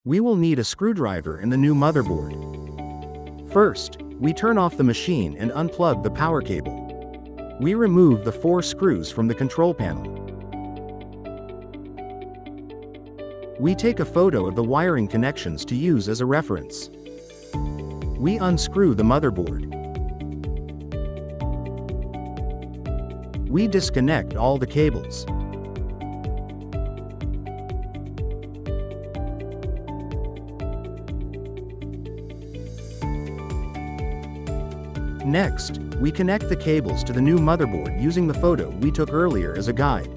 We will need a screwdriver and the new motherboard. First, we turn off the machine and unplug the power cable. We remove the 4 screws from the control panel. We take a photo of the wiring connections to use as a reference. We unscrew the motherboard. We disconnect all the cables. Next, we connect the cables to the new motherboard using the photo we took earlier as a guide.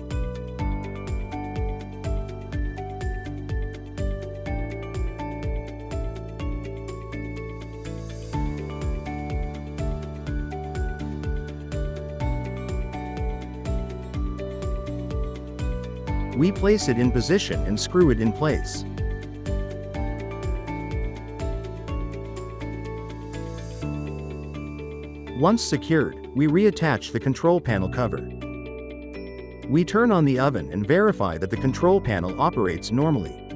We place it in position and screw it in place. Once secured, we reattach the control panel cover. We turn on the oven and verify that the control panel operates normally.